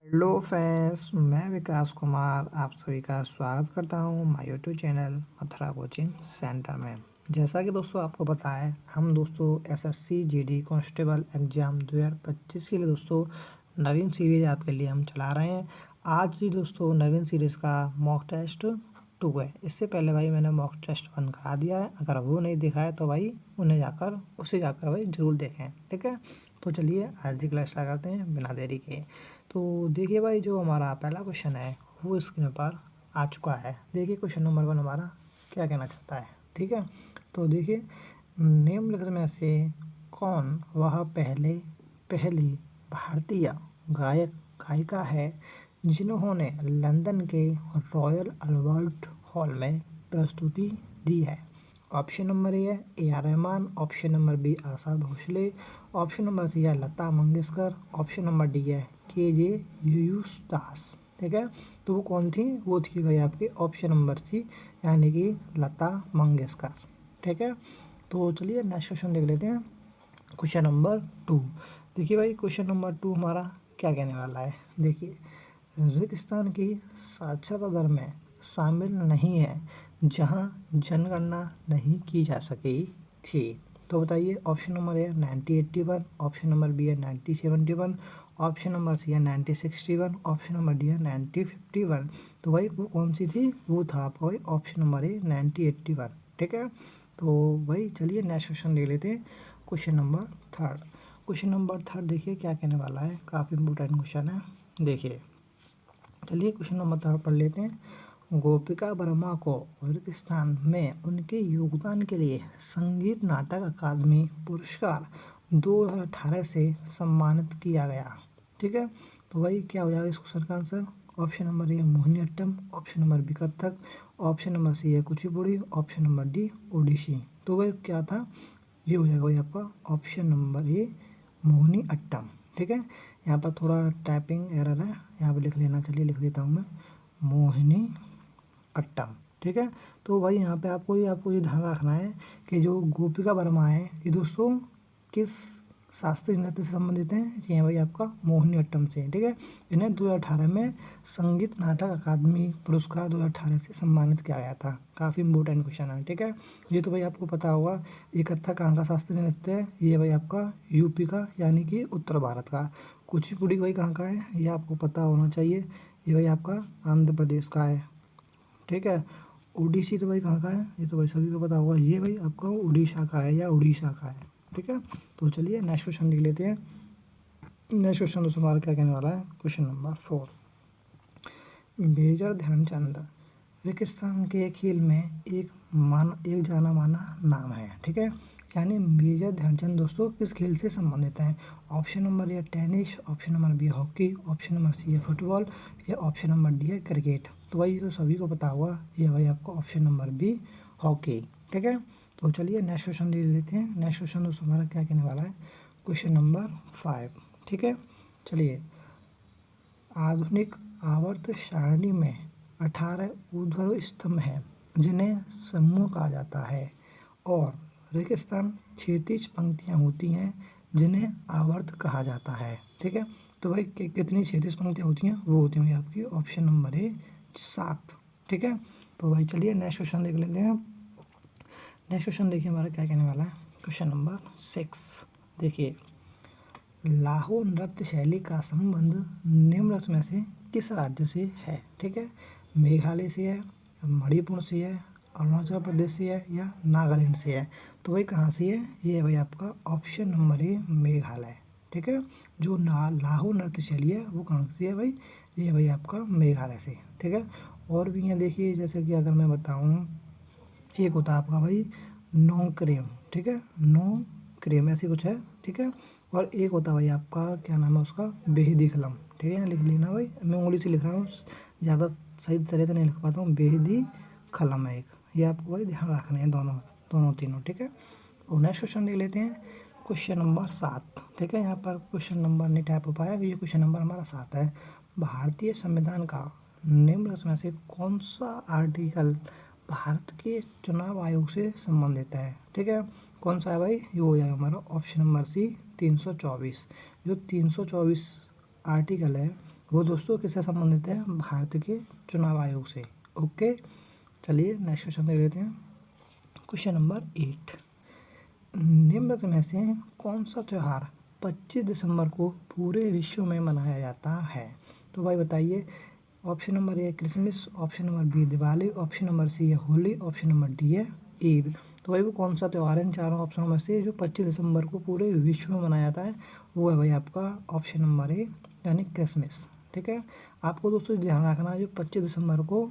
Hello friends, मैं विकास कुमार आप सभी का स्वागत करता हूं my YouTube channel Mathura coaching centre में। जैसा कि दोस्तों आपको पता है, हम दोस्तों एसएससी जीडी कांस्टेबल एग्जाम 2025 के लिए दोस्तों नवीन सीरीज आपके लिए हम चला रहे हैं। आज ही दोस्तों नवीन सीरीज का मॉक टेस्ट 2 है। इससे पहले भाई मैंने मॉक टेस्ट 1 करा दिया है। अगर वो नहीं दिखा है तो भाई उसे जाकर भाई ज़रूर देखें, ठीक है। तो चलिए आज की क्लास स्टार्ट करते हैं बिना देरी के। तो देखिए भाई, जो हमारा पहला क्वेश्चन है वो स्क्रीन पर आ चुका है। देखिए क्वेश्चन नंबर 1 हमारा क्या कहना चाहता है, ठीक है। तो देखिए, निम्नलिखित में से कौन वह पहली भारतीय गायक गायिका है जिन्होंने लंदन के रॉयल अल्बर्ट हॉल में प्रस्तुति दी है। Option number A R Rahman, option number B Asha Bhosle, option number C है Lata Mangeshkar, option number D है के येसुदास, ठीक है। तो वो कौन थी? वो थी भाई आपकी ऑप्शन नंबर सी, यानी कि लता मंगेशकर, ठीक है। तो चलिए नेक्स्ट क्वेश्चन देख लेते हैं, क्वेश्चन नंबर 2। देखिए भाई क्वेश्चन नंबर 2 हमारा क्या कहने वाला है। देखिए, रेगिस्तान की साक्षरता दर में शामिल नहीं है जहां जनगणना नहीं की जा सकी थी। तो बताइए, option number A 1981, option number B है 1971, ऑप्शन नंबर सी है 1961, ऑप्शन नंबर डी है 1951। तो भाई वो कौन सी थी? वो था आपका भाई ऑप्शन नंबर ए 1981, ठीक है। तो भाई चलिए नेक्स्ट क्वेश्चन ले लेते हैं, क्वेश्चन नंबर 3। क्वेश्चन नंबर 3 देखिए क्या कहने वाला है, काफ़ी इंपॉर्टेंट क्वेश्चन है। देखिए, चलिए क्वेश्चन नंबर 3 पढ़ लेते हैं। गोपिका वर्मा को पाकिस्तान में उनके योगदान के लिए संगीत नाटक अकादमी पुरस्कार 2018 से सम्मानित किया गया, ठीक है। तो भाई क्या हो जाएगा इस क्वेश्चन का answer? Option number A Mohiniyattam, option number B Kathak, option number C है Kuchipudi, option number D Odissi. तो भाई क्या था? ये हो जाएगा भाई आपका ऑप्शन नंबर ए मोहिनीअट्टम, ठीक है। यहाँ पर थोड़ा टाइपिंग एरर है, यहाँ पर लिख लेना। चलिए लिख देता हूँ मैं, मोहिनी अट्टम, ठीक है। तो भाई यहाँ पे आपको ये ध्यान रखना है कि जो गोपिका वर्मा है ये दोस्तों किस शास्त्रीय नृत्य से संबंधित हैं? ये है भाई आपका मोहिनी अट्टम से, ठीक है। इन्हें 2018 में संगीत नाटक अकादमी पुरस्कार 2018 से सम्मानित किया गया था। काफ़ी इंपॉर्टेंट क्वेश्चन है, ठीक है। ये तो भाई आपको पता होगा। ये कथक कहाँ का शास्त्रीय नृत्य है? ये भाई आपका यूपी का, यानी कि उत्तर भारत का। कुचिपुड़ी भाई कहाँ का है? ये आपको पता होना चाहिए। ये भाई आपका आंध्र प्रदेश का है, ठीक है। ओडिसी तो भाई कहाँ का है? ये तो भाई सभी को पता होगा। ये भाई आपका उड़ीसा का है या उड़ीसा का है, ठीक है। तो चलिए नेक्स्ट क्वेश्चन लिख लेते हैं। नेक्स्ट क्वेश्चन दोस्तों हमारा क्या कहने वाला है, क्वेश्चन नंबर 4। मेजर ध्यानचंद रेगिस्तान के खेल में एक जाना माना नाम है, ठीक है। यानी मेजर ध्यानचंद दोस्तों किस खेल से संबंधित हैं? Option number A tennis, option number B hockey, option number C है फुटबॉल, या ऑप्शन नंबर डी है क्रिकेट। तो भाई ये तो सभी को पता होगा, ये भाई आपका ऑप्शन नंबर बी हॉकी, ठीक है। तो चलिए नेक्स्ट क्वेश्चन ले लेते हैं। नेक्स्ट क्वेश्चन दोस्तों हमारा क्या कहने वाला है, क्वेश्चन नंबर 5, ठीक है। चलिए, आधुनिक आवर्त सारणी में 18 ऊर्ध्व स्तंभ हैं जिन्हें समूह कहा जाता है, और रेगिस्तान क्षैतिज पंक्तियाँ होती हैं जिन्हें आवर्त कहा जाता है, ठीक है। तो भाई कितनी क्षैतिज पंक्तियाँ होती हैं? वो होती हैं आपकी ऑप्शन नंबर ए 7, ठीक है। तो भाई चलिए नेक्स्ट क्वेश्चन देख लेते हैं। नेक्स्ट क्वेश्चन देखिए हमारा क्या कहने वाला है, क्वेश्चन नंबर 6। देखिए, लाहो नृत्य शैली का संबंध निम्नलिखित में से किस राज्य से है? ठीक है, मेघालय से है, मणिपुर से है, अरुणाचल प्रदेश से है, या नागालैंड से है। तो भाई कहाँ से है? ये है भाई आपका ऑप्शन नंबर ए मेघालय, ठीक है। जो लाहो नृत्य शैली है वो कहाँ से है भाई? ये है भाई आपका मेघालय से, ठीक है। और भी यहाँ देखिए, जैसे कि अगर मैं बताऊँ, एक होता है आपका भाई नोक्रेम, ठीक है, नोक्रेम ऐसी कुछ है, ठीक है। और एक होता है भाई आपका, क्या नाम है उसका, बेहदी कलम, ठीक है। लिख लेना भाई, मैं उंगली से लिख रहा हूँ, ज़्यादा सही तरह से नहीं लिख पाता हूँ। बेहदी कलम है एक, ये आपको भाई ध्यान रखने हैं, दोनों तीनों, ठीक है। और नेक्स्ट क्वेश्चन देख लेते हैं, क्वेश्चन नंबर 7, ठीक है। यहाँ पर क्वेश्चन नंबर नहीं टाइप हो पाया, ये क्वेश्चन नंबर हमारा 7 है। भारतीय संविधान का निम्नलिखित में से कौन सा आर्टिकल भारत के चुनाव आयोग से संबंधित है? ठीक है, कौन सा है भाई? ये हो जाएगा हमारा ऑप्शन नंबर सी 324। जो 324 आर्टिकल है वो दोस्तों किससे संबंधित है? भारत के चुनाव आयोग से। ओके, चलिए नेक्स्ट क्वेश्चन देख लेते हैं। क्वेश्चन नंबर 8, निम्नलिखित में से कौन सा त्यौहार 25 दिसंबर को पूरे विश्व में मनाया जाता है? तो भाई बताइए। Option number A Christmas, option number B Diwali, option number C है होली, ऑप्शन नंबर डी है ईद। तो भाई वो कौन सा त्यौहार है इन चारों ऑप्शनों में से जो 25 दिसंबर को पूरे विश्व में मनाया जाता है? वो है भाई आपका ऑप्शन नंबर ए यानी क्रिसमस। ठीक है, आपको दोस्तों ध्यान रखना है जो 25 दिसंबर को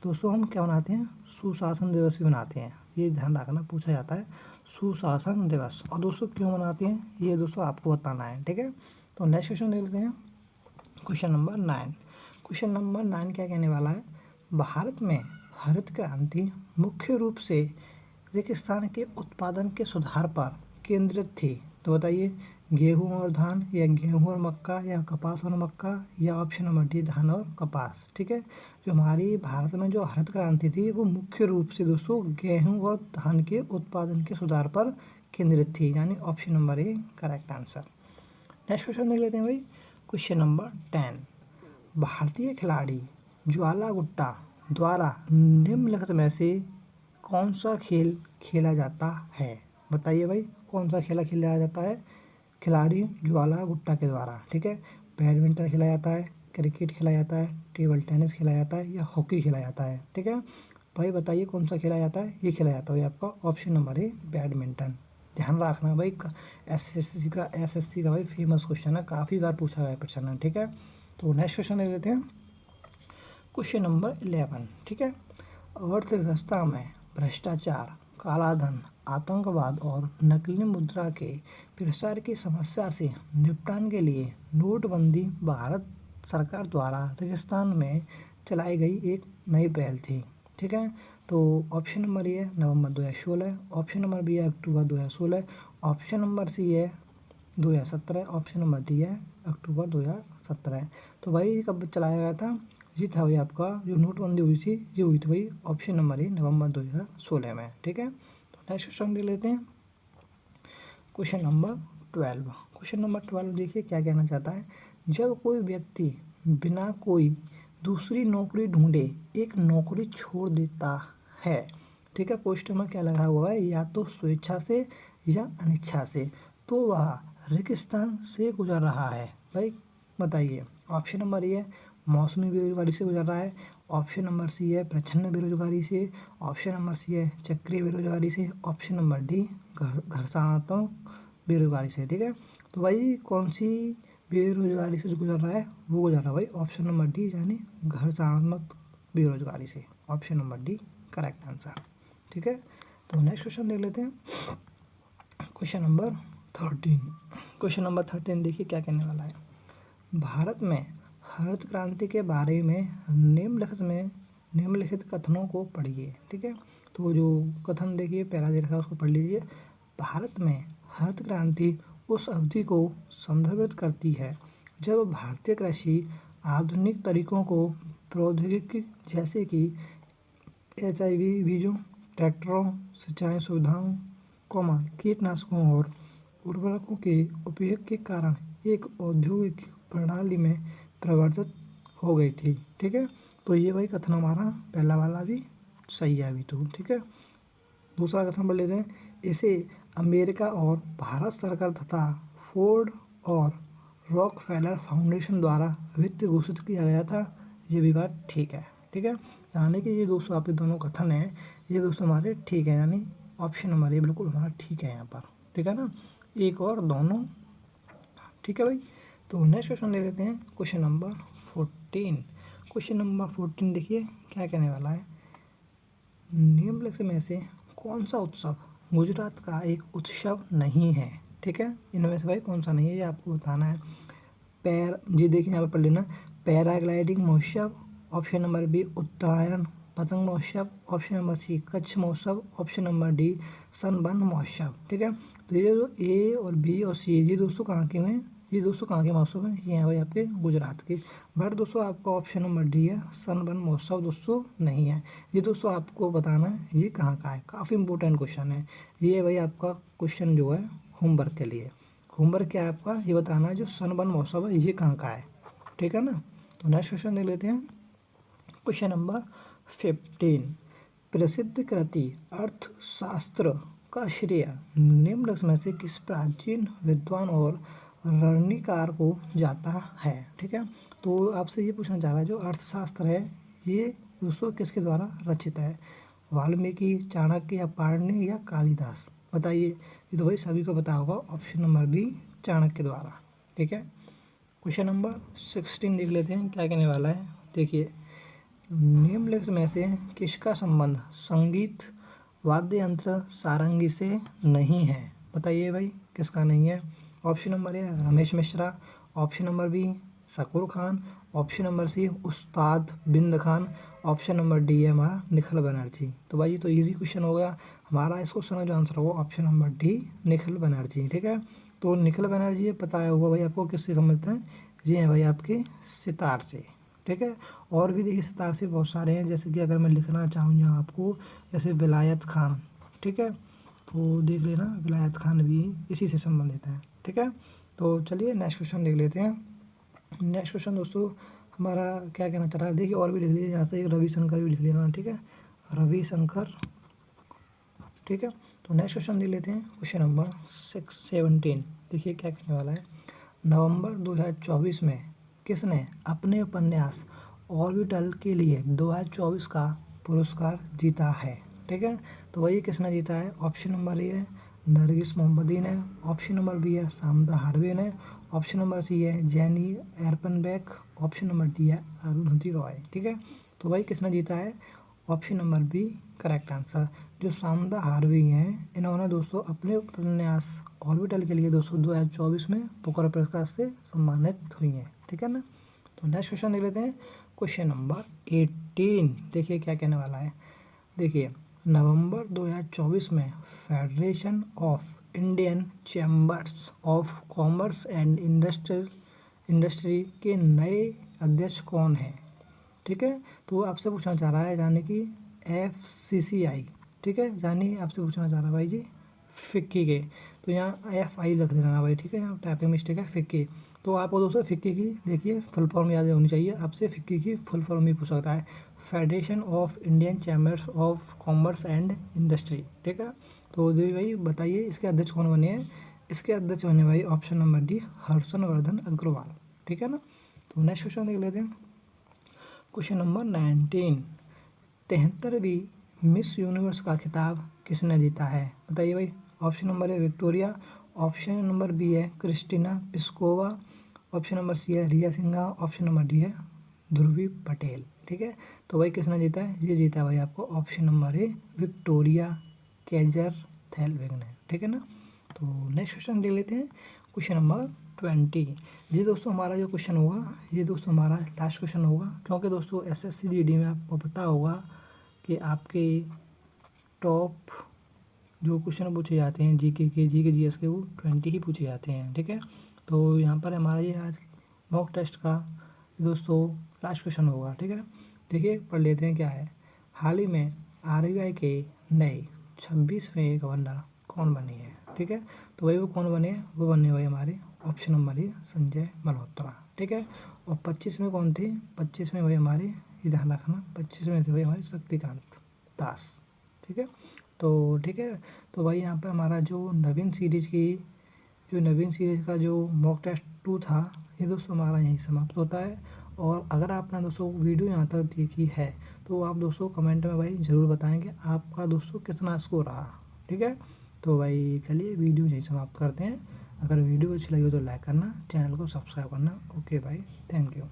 दोस्तों हम क्या मनाते हैं? सुशासन दिवस भी मनाते हैं, ये ध्यान रखना, पूछा जाता है सुशासन दिवस। और दोस्तों क्यों मनाते हैं ये दोस्तों आपको बताना है। ठीक है, तो नेक्स्ट क्वेश्चन देख लेते हैं। क्वेश्चन नंबर 9, क्वेश्चन नंबर 9 क्या कहने वाला है? भारत में हरित क्रांति मुख्य रूप से रेगिस्तान के उत्पादन के सुधार पर केंद्रित थी। तो बताइए, गेहूं और धान, या गेहूं और मक्का, या कपास और मक्का, या ऑप्शन नंबर डी धान और कपास। ठीक है, जो हमारी भारत में जो हरित क्रांति थी वो मुख्य रूप से दोस्तों गेहूं और धान के उत्पादन के सुधार पर केंद्रित थी, यानी option number A correct answer. Next question देख लेते हैं भाई। क्वेश्चन नंबर 10, भारतीय खिलाड़ी ज्वाला गुट्टा द्वारा निम्नलिखित में से कौन सा खेल खेला जाता है? बताइए भाई, कौन सा खेला खेला जाता है खिलाड़ी ज्वाला गुट्टा के द्वारा? ठीक है, बैडमिंटन खेला जाता है, क्रिकेट खेला जाता है, टेबल टेनिस खेला जाता है, या हॉकी खेला जाता है? ठीक है भाई, बताइए कौन सा खेला जाता है? ये खेला जाता है आपका ऑप्शन नंबर ए बैडमिंटन। ध्यान रखना भाई, एसएससी का भाई फेमस क्वेश्चन है, काफ़ी बार पूछा गया क्वेश्चन है। ठीक है, तो नेक्स्ट क्वेश्चन देख लेते हैं। क्वेश्चन नंबर 11, ठीक है, अर्थव्यवस्था में भ्रष्टाचार, कालाधन, आतंकवाद और नकली मुद्रा के प्रसार की समस्या से निपटान के लिए नोटबंदी भारत सरकार द्वारा रेगिस्तान में चलाई गई एक नई पहल थी। ठीक है, तो ऑप्शन नंबर ए है नवंबर 2016, ऑप्शन नंबर बी है अक्टूबर 2016, ऑप्शन नंबर सी है 2017, ऑप्शन नंबर डी है अक्टूबर 2017। तो भाई कब चलाया गया था? ये था भाई आपका जो नोटबंदी हुई थी, ये हुई थी भाई ऑप्शन नंबर ए नवंबर 2016 में। ठीक है, तो नेक्स्ट क्वेश्चन देख लेते हैं। क्वेश्चन नंबर 12, क्वेश्चन नंबर 12 देखिए क्या कहना चाहता है। जब कोई व्यक्ति बिना कोई दूसरी नौकरी ढूंढे एक नौकरी छोड़ देता है, ठीक है, क्वेश्चन में क्या लगा हुआ है? या तो स्वेच्छा से या अनिच्छा से, तो वह रेगिस्तान से गुजर रहा है। भाई बताइए, ऑप्शन नंबर ए मौसमी बेरोजगारी से गुजर रहा है, ऑप्शन नंबर सी है प्रच्छन्न बेरोजगारी से, ऑप्शन नंबर सी है चक्रीय बेरोजगारी से, ऑप्शन नंबर डी घर्षणात्मक बेरोजगारी से। ठीक है, तो भाई कौन सी बेरोजगारी से जो गुजर रहा है वो गुजर रहा है भाई ऑप्शन नंबर डी यानी घर्षणात्मक बेरोजगारी से। Option number D correct answer. ठीक है, तो नेक्स्ट क्वेश्चन देख लेते हैं। क्वेश्चन नंबर 13, क्वेश्चन नंबर 13 देखिए क्या कहने वाला है। भारत में हरित क्रांति के बारे में निम्नलिखित कथनों को पढ़िए। ठीक है, तो जो कथन देखिए पहला दे रखा है उसको पढ़ लीजिए। भारत में हरित क्रांति उस अवधि को संदर्भित करती है जब भारतीय कृषि आधुनिक तरीकों को प्रौद्योगिकी जैसे कि एचआईवी बीजों, ट्रैक्टरों, सिंचाई सुविधाओं, कीटनाशकों और उर्वरकों के उपयोग के कारण एक औद्योगिक प्रणाली में परिवर्तित हो गई थी। ठीक है, तो ये भाई कथन हमारा पहला वाला भी सही है अभी तो। ठीक है, दूसरा कथन पढ़ लेते हैं। इसे अमेरिका और भारत सरकार तथा फोर्ड और रॉकफेलर फाउंडेशन द्वारा वित्त घोषित किया गया था। ये भी बात ठीक है। ठीक है, यानी कि ये दोस्तों आपके दोनों कथन हैं, ये दोस्तों हमारे ठीक है, यानी ऑप्शन नंबर ये बिल्कुल हमारा ठीक है यहाँ पर। ठीक है ना, एक और दोनों ठीक है भाई। तो नेक्स्ट क्वेश्चन देख लेते हैं। क्वेश्चन नंबर 14, क्वेश्चन नंबर 14 देखिए क्या कहने वाला है। निम्नलिखित में से कौन सा उत्सव गुजरात का एक उत्सव नहीं है? ठीक है, इनमें से भाई कौन सा नहीं है ये आपको बताना है। जी देखिए यहाँ पर पढ़ लेना। पैराग्लाइडिंग महोत्सव, ऑप्शन नंबर बी उत्तरायण पतंग महोत्सव, ऑप्शन नंबर सी कच्छ महोत्सव, ऑप्शन नंबर डी सनबर्न महोत्सव। ठीक है, तो ये जो ए और बी और सी ये दोस्तों कहाँ के हैं? ये दोस्तों कहाँ के महोत्सव हैं? ये हैं भाई आपके गुजरात के। बट दोस्तों आपका ऑप्शन नंबर डी है सनबर्न महोत्सव दोस्तों नहीं है। ये दोस्तों आपको बताना है ये कहाँ का है, काफ़ी इंपॉर्टेंट क्वेश्चन है ये भाई आपका क्वेश्चन जो है होमवर्क के लिए। होमवर्क क्या है आपका, ये बताना है जो सनबर्न महोत्सव है ये कहाँ का है। ठीक है ना, तो नेक्स्ट क्वेश्चन देख लेते हैं। क्वेश्चन नंबर 15, प्रसिद्ध कृति अर्थशास्त्र का श्रेय निम्नलिखित में से किस प्राचीन विद्वान और रणनीतिकार को जाता है। ठीक है, तो आपसे ये पूछना चाह रहा है जो अर्थशास्त्र है ये दोस्तों किसके द्वारा रचित है, वाल्मीकि, चाणक्य या पाणिनि या कालिदास। बताइए, ये तो भाई सभी को पता होगा, ऑप्शन नंबर बी चाणक्य द्वारा। ठीक है, क्वेश्चन नंबर 16 देख लेते हैं क्या कहने वाला है। देखिए, निम्नलिखित में से किसका संबंध संगीत वाद्य यंत्र सारंगी से नहीं है। बताइए भाई किसका नहीं है। Option number A Ramesh Mishra, option number B Shakoor Khan, option number C Ustad Bind Khan, option number D है हमारा निखिल बनर्जी। तो भाई ये तो इजी क्वेश्चन हो गया हमारा। इस क्वेश्चन का जो आंसर होगा option number D Nikhil Banerjee. ठीक है, तो निखिल बनर्जी पता है होगा भाई आपको किससे समझते हैं, ये हैं भाई आपके सितार से। ठीक है, और भी देखिए सितार से बहुत सारे हैं, जैसे कि अगर मैं लिखना चाहूँ यहाँ आपको, जैसे विलायत खान। ठीक है, तो देख लेना विलायत खान भी इसी से संबंधित है। ठीक है, तो चलिए नेक्स्ट क्वेश्चन देख लेते हैं। नेक्स्ट क्वेश्चन दोस्तों हमारा क्या कहना चाह रहा है, देखिए और भी लिख लीजिए, यहाँ से रविशंकर भी लिख लेना। ठीक है, रविशंकर। ठीक है, तो नेक्स्ट क्वेश्चन देख लेते हैं। क्वेश्चन नंबर 17 देखिए क्या कहने वाला है। नवंबर 2024 में किसने अपने उपन्यास ऑर्बिटल के लिए 2024 का पुरस्कार जीता है। ठीक है, तो वही किसने जीता है। ऑप्शन नंबर ए है नरगिस मोहम्मदी ने, ऑप्शन नंबर बी है सामदा हार्वे ने, ऑप्शन नंबर सी है जेनी एरपनबेक, ऑप्शन नंबर डी है अरुंधति रॉय। ठीक है, तो भाई किसने जीता है, option number B correct answer. जो सामदा हार्वी हैं इन्होंने दोस्तों अपने उपन्यास ऑर्बिटल के लिए दोस्तों 2024 में बुकर पुरस्कार से सम्मानित हुई हैं। ठीक है ना, तो नेक्स्ट क्वेश्चन देख लेते हैं। क्वेश्चन नंबर 18 देखिए क्या कहने वाला है। देखिए, नवंबर 2024 में federation of Indian chambers of commerce and industry के नए अध्यक्ष कौन हैं। ठीक है, तो आपसे पूछना चाह रहा है यानी कि FCCI। ठीक है, यानी आपसे पूछना चाह रहा है भाई जी फिक्की के, तो यहाँ FI रख देना भाई। ठीक है, यहाँ टाइपिंग मिस्टेक है फिक्की। तो आपको दोस्तों फिक्की की देखिए फुल फॉर्म याद होनी चाहिए, आपसे फिक्की की फुल फॉर्म भी पूछ सकता है, federation of Indian chambers of commerce and industry. ठीक है, तो देवी भाई बताइए इसके अध्यक्ष कौन बने हैं। इसके अध्यक्ष बने भाई option number D Harshvardhan Agarwal. ठीक है ना, तो नेक्स्ट क्वेश्चन देख लेते हैं। क्वेश्चन नंबर 19, 73वीं मिस यूनिवर्स का खिताब किसने जीता है। बताइए भाई। ऑप्शन नंबर है विक्टोरिया, ऑप्शन नंबर बी है Kristina Piskova, option number C है Riya Singha, option number D है ध्रुवी पटेल। ठीक है, तो भाई किसने जीता है, ये जीता है भाई आपको ऑप्शन नंबर है विक्टोरिया कैजर थेलविग ने। ठीक है ना, तो नेक्स्ट क्वेश्चन देख लेते हैं। क्वेश्चन नंबर 20 जी दोस्तों हमारा जो क्वेश्चन होगा ये दोस्तों हमारा लास्ट क्वेश्चन होगा, क्योंकि दोस्तों SSC GD में आपको पता होगा कि आपके टॉप जो क्वेश्चन पूछे जाते हैं जीके GS के वो 20 ही पूछे जाते हैं। ठीक है, तो यहाँ पर हमारा ये आज मॉक टेस्ट का दोस्तों लास्ट क्वेश्चन होगा। ठीक है, देखिए पढ़ लेते हैं क्या है। हाल ही में RBI के नए 26वें गवर्नर कौन बने हैं। ठीक है, तो भाई वो कौन बने हैं, वो बने भाई हमारे ऑप्शन नंबर है संजय मल्होत्रा। ठीक है, और 25 में कौन थे, 25 में भाई हमारे ये ध्यान रखना 25 में थे भाई हमारे शक्तिकांत दास। ठीक है, तो ठीक है, तो भाई यहाँ पर हमारा जो नवीन सीरीज का जो मॉक टेस्ट 2 था ये दोस्तों हमारा यहीं समाप्त होता है। और अगर आपने दोस्तों वीडियो यहाँ तक देखी है तो आप दोस्तों कमेंट में भाई ज़रूर बताएंगे आपका दोस्तों कितना स्कोर रहा। ठीक है, तो भाई चलिए वीडियो यहीं समाप्त करते हैं। अगर वीडियो अच्छी लगी हो तो लाइक करना, चैनल को सब्सक्राइब करना। ओके भाई, थैंक यू।